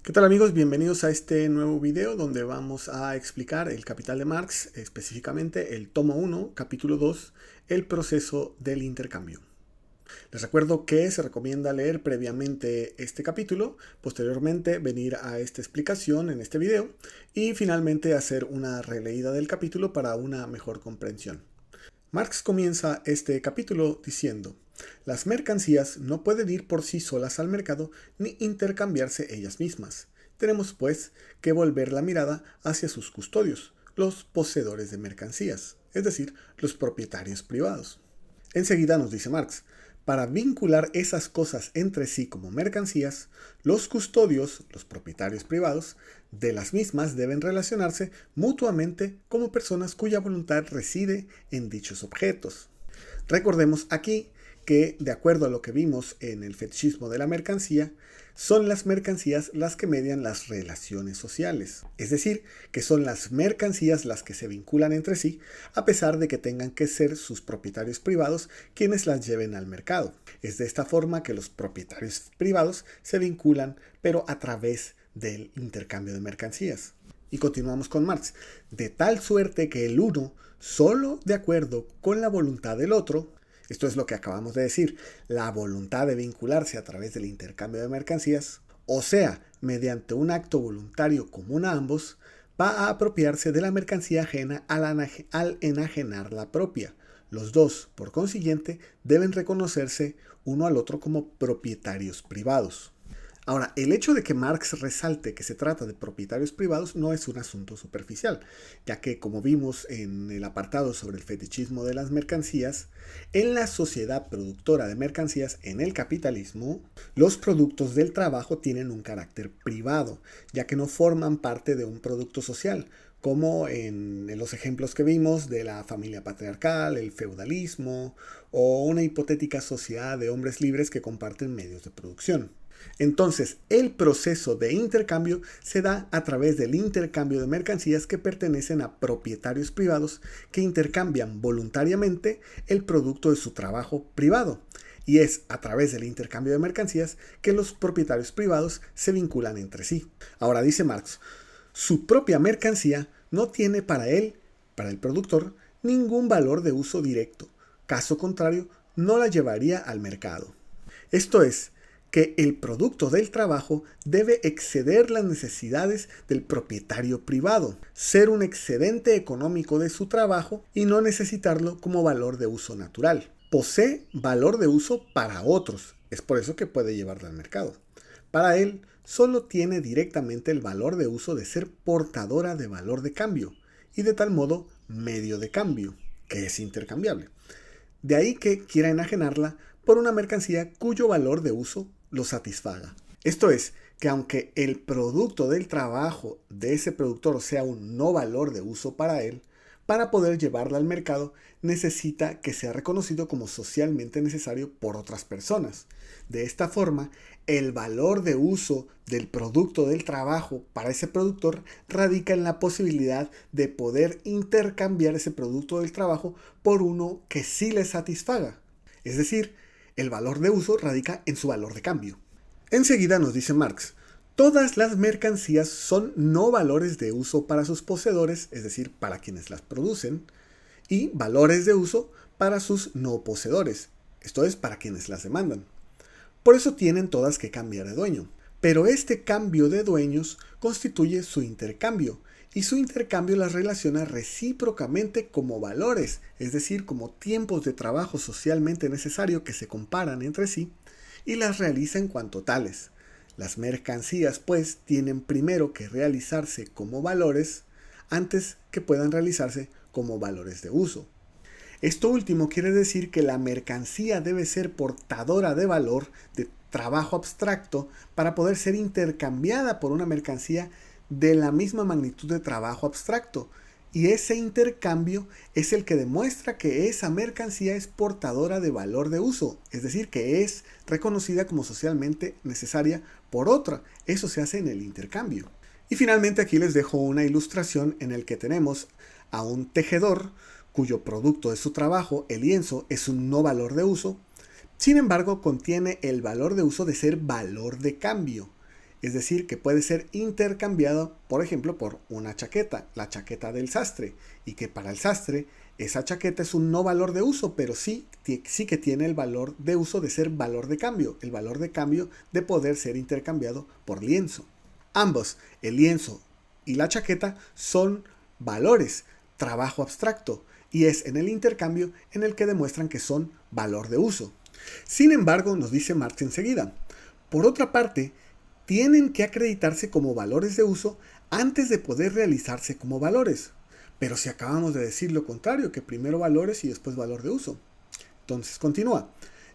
¿Qué tal amigos? Bienvenidos a este nuevo video donde vamos a explicar el Capital de Marx, específicamente el tomo 1, capítulo 2, el proceso del intercambio. Les recuerdo que se recomienda leer previamente este capítulo, posteriormente venir a esta explicación en este video y finalmente hacer una releída del capítulo para una mejor comprensión. Marx comienza este capítulo diciendo: las mercancías no pueden ir por sí solas al mercado ni intercambiarse ellas mismas. Tenemos, pues, que volver la mirada hacia sus custodios, los poseedores de mercancías, es decir, los propietarios privados. Enseguida nos dice Marx: para vincular esas cosas entre sí como mercancías, los custodios, los propietarios privados, de las mismas deben relacionarse mutuamente como personas cuya voluntad reside en dichos objetos. Recordemos aquí que, de acuerdo a lo que vimos en el fetichismo de la mercancía, son las mercancías las que median las relaciones sociales. Es decir, que son las mercancías las que se vinculan entre sí, a pesar de que tengan que ser sus propietarios privados quienes las lleven al mercado. Es de esta forma que los propietarios privados se vinculan, pero a través del intercambio de mercancías. Y continuamos con Marx. De tal suerte que el uno, solo de acuerdo con la voluntad del otro, esto es lo que acabamos de decir, la voluntad de vincularse a través del intercambio de mercancías, o sea, mediante un acto voluntario común a ambos, va a apropiarse de la mercancía ajena al enajenar la propia. Los dos, por consiguiente, deben reconocerse uno al otro como propietarios privados. Ahora, el hecho de que Marx resalte que se trata de propietarios privados no es un asunto superficial, ya que, como vimos en el apartado sobre el fetichismo de las mercancías, en la sociedad productora de mercancías, en el capitalismo, los productos del trabajo tienen un carácter privado, ya que no forman parte de un producto social, como en los ejemplos que vimos de la familia patriarcal, el feudalismo o una hipotética sociedad de hombres libres que comparten medios de producción. Entonces, el proceso de intercambio se da a través del intercambio de mercancías que pertenecen a propietarios privados que intercambian voluntariamente el producto de su trabajo privado. Y es a través del intercambio de mercancías que los propietarios privados se vinculan entre sí. Ahora dice Marx: su propia mercancía no tiene para él, para el productor, ningún valor de uso directo. Caso contrario, no la llevaría al mercado. Esto es, que el producto del trabajo debe exceder las necesidades del propietario privado, ser un excedente económico de su trabajo y no necesitarlo como valor de uso natural. Posee valor de uso para otros, es por eso que puede llevarlo al mercado. Para él, solo tiene directamente el valor de uso de ser portadora de valor de cambio y de tal modo medio de cambio, que es intercambiable. De ahí que quiera enajenarla por una mercancía cuyo valor de uso lo satisfaga. Esto es, que aunque el producto del trabajo de ese productor sea un no valor de uso para él, para poder llevarla al mercado necesita que sea reconocido como socialmente necesario por otras personas. De esta forma, el valor de uso del producto del trabajo para ese productor radica en la posibilidad de poder intercambiar ese producto del trabajo por uno que sí le satisfaga. Es decir, el valor de uso radica en su valor de cambio. Enseguida nos dice Marx: todas las mercancías son no valores de uso para sus poseedores, es decir, para quienes las producen, y valores de uso para sus no poseedores, esto es, para quienes las demandan. Por eso tienen todas que cambiar de dueño. Pero este cambio de dueños constituye su intercambio, y su intercambio las relaciona recíprocamente como valores, es decir, como tiempos de trabajo socialmente necesario que se comparan entre sí, y las realiza en cuanto tales. Las mercancías, pues, tienen primero que realizarse como valores antes que puedan realizarse como valores de uso. Esto último quiere decir que la mercancía debe ser portadora de valor, de trabajo abstracto, para poder ser intercambiada por una mercancía de la misma magnitud de trabajo abstracto. Y ese intercambio es el que demuestra que esa mercancía es portadora de valor de uso, es decir, que es reconocida como socialmente necesaria por otra. Eso se hace en el intercambio. Y finalmente aquí les dejo una ilustración en el que tenemos a un tejedor cuyo producto de su trabajo, el lienzo, es un no valor de uso. Sin embargo, contiene el valor de uso de ser valor de cambio. es decir, que puede ser intercambiado, por ejemplo, por una chaqueta, la chaqueta del sastre, y que para el sastre esa chaqueta es un no valor de uso, pero sí que tiene el valor de uso de ser valor de cambio, el valor de cambio de poder ser intercambiado por lienzo. Ambos, el lienzo y la chaqueta, son valores, trabajo abstracto, y es en el intercambio en el que demuestran que son valor de uso. Sin embargo, nos dice Marx enseguida, por otra parte, tienen que acreditarse como valores de uso antes de poder realizarse como valores. Pero si acabamos de decir lo contrario, que primero valores y después valor de uso. Entonces continúa,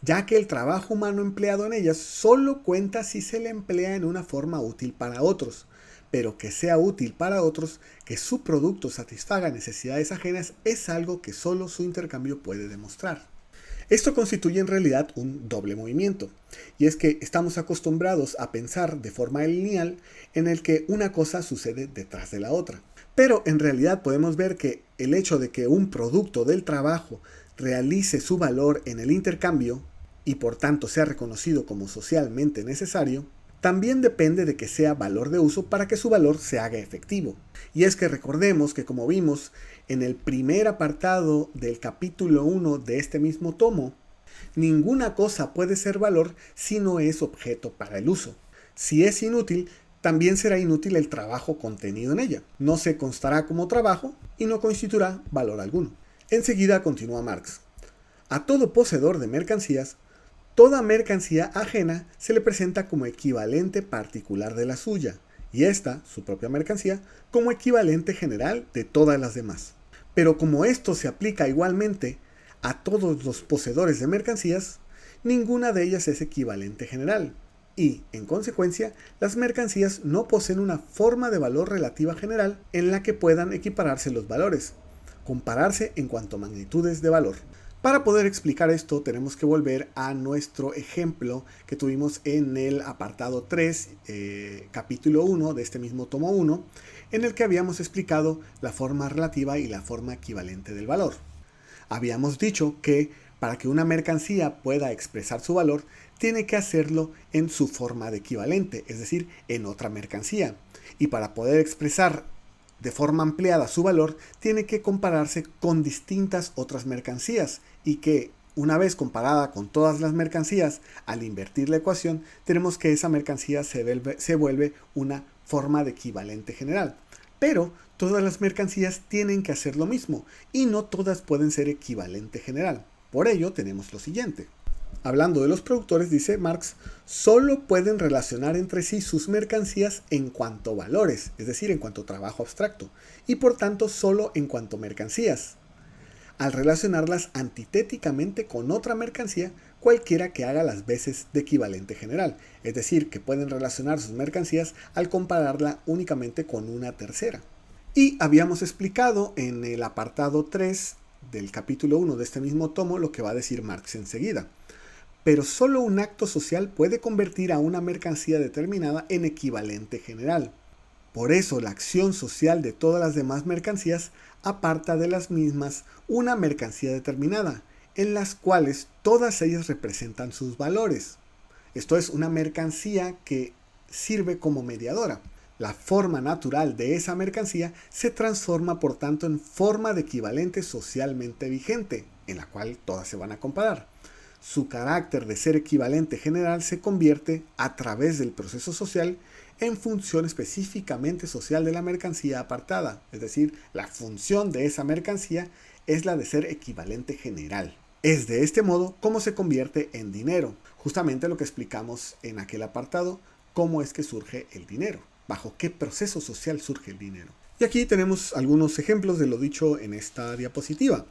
ya que el trabajo humano empleado en ellas solo cuenta si se le emplea en una forma útil para otros, pero que sea útil para otros, que su producto satisfaga necesidades ajenas, es algo que solo su intercambio puede demostrar. Esto constituye en realidad un doble movimiento, y es que estamos acostumbrados a pensar de forma lineal en el que una cosa sucede detrás de la otra. Pero en realidad podemos ver que el hecho de que un producto del trabajo realice su valor en el intercambio y por tanto sea reconocido como socialmente necesario, también depende de que sea valor de uso para que su valor se haga efectivo. Y es que recordemos que, como vimos en el primer apartado del capítulo 1 de este mismo tomo, ninguna cosa puede ser valor si no es objeto para el uso. Si es inútil, también será inútil el trabajo contenido en ella. No se constará como trabajo y no constituirá valor alguno. Enseguida continúa Marx. A todo poseedor de mercancías, toda mercancía ajena se le presenta como equivalente particular de la suya, y esta, su propia mercancía, como equivalente general de todas las demás. Pero como esto se aplica igualmente a todos los poseedores de mercancías, ninguna de ellas es equivalente general, y, en consecuencia, las mercancías no poseen una forma de valor relativa general en la que puedan equipararse los valores, compararse en cuanto a magnitudes de valor. Para poder explicar esto tenemos que volver a nuestro ejemplo que tuvimos en el apartado 3, capítulo 1 de este mismo tomo 1, en el que habíamos explicado la forma relativa y la forma equivalente del valor. Habíamos dicho que para que una mercancía pueda expresar su valor, tiene que hacerlo en su forma de equivalente, es decir, en otra mercancía. Y para poder expresar de forma ampliada su valor, tiene que compararse con distintas otras mercancías y que, una vez comparada con todas las mercancías, al invertir la ecuación, tenemos que esa mercancía se vuelve una forma de equivalente general. Pero todas las mercancías tienen que hacer lo mismo y no todas pueden ser equivalente general. Por ello tenemos lo siguiente. Hablando de los productores, dice Marx, solo pueden relacionar entre sí sus mercancías en cuanto valores, es decir, en cuanto trabajo abstracto, y por tanto solo en cuanto mercancías, al relacionarlas antitéticamente con otra mercancía, cualquiera que haga las veces de equivalente general, es decir, que pueden relacionar sus mercancías al compararla únicamente con una tercera. Y habíamos explicado en el apartado 3 del capítulo 1 de este mismo tomo lo que va a decir Marx enseguida. Pero solo un acto social puede convertir a una mercancía determinada en equivalente general. Por eso la acción social de todas las demás mercancías aparta de las mismas una mercancía determinada, en las cuales todas ellas representan sus valores. Esto es una mercancía que sirve como mediadora. La forma natural de esa mercancía se transforma por tanto en forma de equivalente socialmente vigente, en la cual todas se van a comparar. Su carácter de ser equivalente general se convierte, a través del proceso social, en función específicamente social de la mercancía apartada. Es decir, la función de esa mercancía es la de ser equivalente general. Es de este modo como se convierte en dinero. Justamente lo que explicamos en aquel apartado, cómo es que surge el dinero. Bajo qué proceso social surge el dinero. Y aquí tenemos algunos ejemplos de lo dicho en esta diapositiva.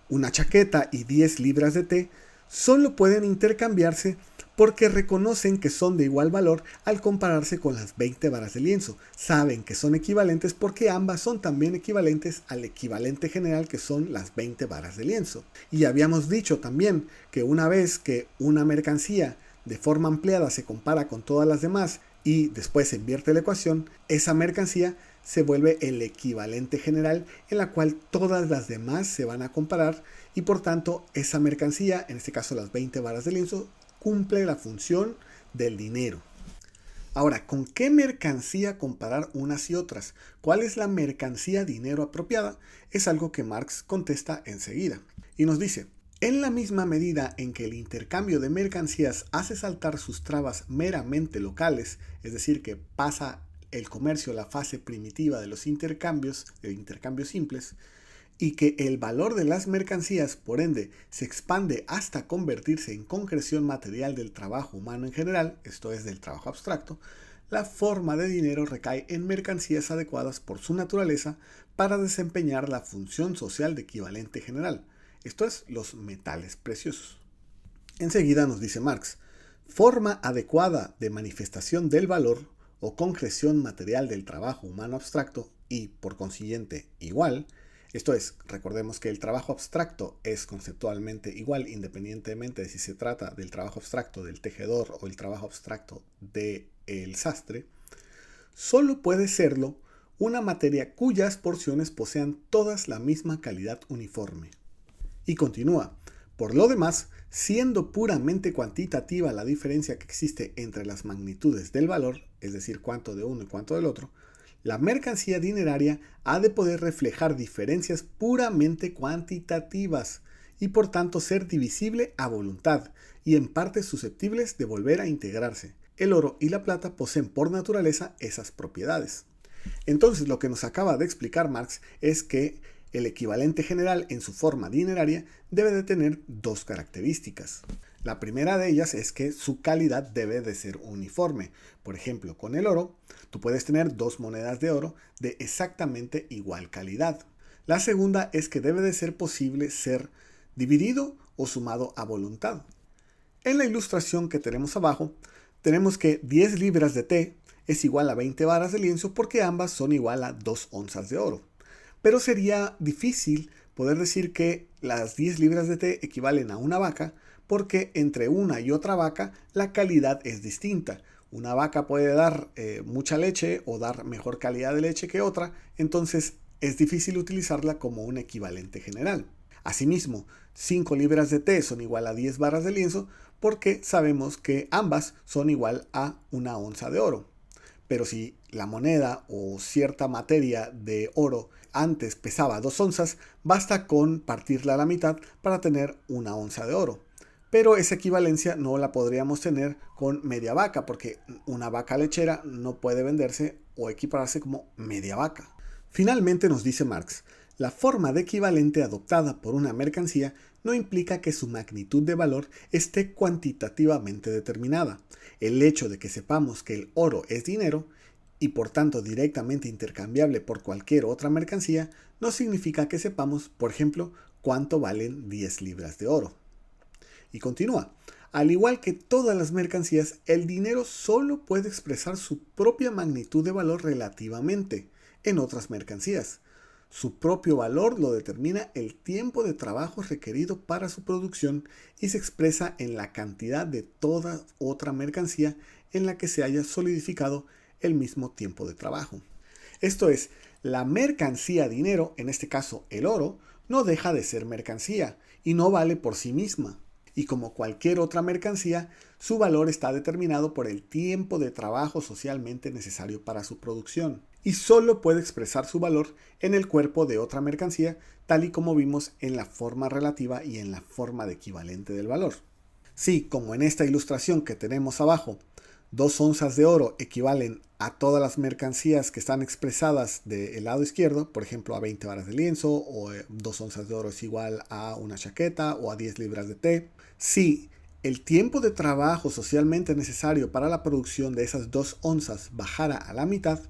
Una chaqueta y 10 libras de té solo pueden intercambiarse porque reconocen que son de igual valor al compararse con las 20 varas de lienzo. Saben que son equivalentes porque ambas son también equivalentes al equivalente general que son las 20 varas de lienzo. Y habíamos dicho también que una vez que una mercancía de forma ampliada se compara con todas las demás y después se invierte la ecuación, esa mercancía se vuelve el equivalente general en la cual todas las demás se van a comparar y por tanto esa mercancía, en este caso las 20 varas de lienzo, cumple la función del dinero. Ahora, ¿con qué mercancía comparar unas y otras? ¿Cuál es la mercancía dinero apropiada? Es algo que Marx contesta enseguida. Y nos dice, en la misma medida en que el intercambio de mercancías hace saltar sus trabas meramente locales, es decir, que pasa el comercio a la fase primitiva de los intercambios simples, y que el valor de las mercancías, por ende, se expande hasta convertirse en concreción material del trabajo humano en general, esto es, del trabajo abstracto, la forma de dinero recae en mercancías adecuadas por su naturaleza para desempeñar la función social de equivalente general, esto es, los metales preciosos. Enseguida nos dice Marx, forma adecuada de manifestación del valor o concreción material del trabajo humano abstracto y, por consiguiente, igual. Esto es, recordemos que el trabajo abstracto es conceptualmente igual independientemente de si se trata del trabajo abstracto del tejedor o el trabajo abstracto del sastre, solo puede serlo una materia cuyas porciones posean todas la misma calidad uniforme. Y continúa, por lo demás, siendo puramente cuantitativa la diferencia que existe entre las magnitudes del valor, es decir, cuánto de uno y cuánto del otro, la mercancía dineraria ha de poder reflejar diferencias puramente cuantitativas y por tanto ser divisible a voluntad y en partes susceptibles de volver a integrarse. El oro y la plata poseen por naturaleza esas propiedades. Entonces lo que nos acaba de explicar Marx es que el equivalente general en su forma dineraria debe de tener dos características. La primera de ellas es que su calidad debe de ser uniforme. Por ejemplo, con el oro, tú puedes tener dos monedas de oro de exactamente igual calidad. La segunda es que debe de ser posible ser dividido o sumado a voluntad. En la ilustración que tenemos abajo, tenemos que 10 libras de té es igual a 20 varas de lienzo porque ambas son igual a 2 onzas de oro. Pero sería difícil poder decir que las 10 libras de té equivalen a una vaca porque entre una y otra vaca la calidad es distinta. Una vaca puede dar mucha leche o dar mejor calidad de leche que otra, entonces es difícil utilizarla como un equivalente general. Asimismo, 5 libras de té son igual a 10 varas de lienzo porque sabemos que ambas son igual a una onza de oro. Pero si la moneda o cierta materia de oro antes pesaba 2 onzas, basta con partirla a la mitad para tener una onza de oro. Pero esa equivalencia no la podríamos tener con media vaca, porque una vaca lechera no puede venderse o equipararse como media vaca. Finalmente nos dice Marx, la forma de equivalente adoptada por una mercancía no implica que su magnitud de valor esté cuantitativamente determinada. El hecho de que sepamos que el oro es dinero y por tanto directamente intercambiable por cualquier otra mercancía no significa que sepamos, por ejemplo, cuánto valen 10 libras de oro. Y continúa, al igual que todas las mercancías, el dinero solo puede expresar su propia magnitud de valor relativamente en otras mercancías. Su propio valor lo determina el tiempo de trabajo requerido para su producción y se expresa en la cantidad de toda otra mercancía en la que se haya solidificado el mismo tiempo de trabajo. Esto es, la mercancía dinero, en este caso el oro, no deja de ser mercancía y no vale por sí misma. Y como cualquier otra mercancía, su valor está determinado por el tiempo de trabajo socialmente necesario para su producción. Y solo puede expresar su valor en el cuerpo de otra mercancía, tal y como vimos en la forma relativa y en la forma de equivalente del valor. Si, como en esta ilustración que tenemos abajo, 2 onzas de oro equivalen a todas las mercancías que están expresadas del lado izquierdo, por ejemplo a 20 varas de lienzo, o 2 onzas de oro es igual a una chaqueta o a 10 libras de té. Si el tiempo de trabajo socialmente necesario para la producción de esas 2 onzas bajara a la mitad,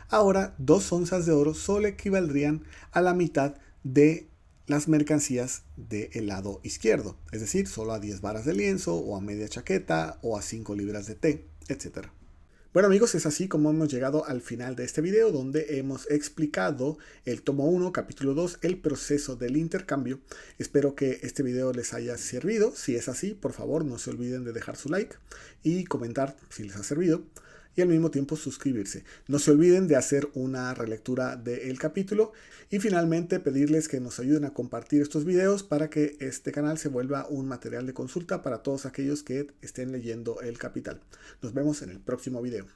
ahora 2 onzas de oro solo equivaldrían a la mitad de las mercancías del lado izquierdo, es decir, solo a 10 varas de lienzo o a media chaqueta o a 5 libras de té, etc. Bueno amigos, es así como hemos llegado al final de este video donde hemos explicado el tomo 1, capítulo 2, el proceso del intercambio. Espero que este video les haya servido. Si es así, por favor no se olviden de dejar su like y comentar si les ha servido y al mismo tiempo suscribirse. No se olviden de hacer una relectura del capítulo y finalmente pedirles que nos ayuden a compartir estos videos para que este canal se vuelva un material de consulta para todos aquellos que estén leyendo El Capital. Nos vemos en el próximo video.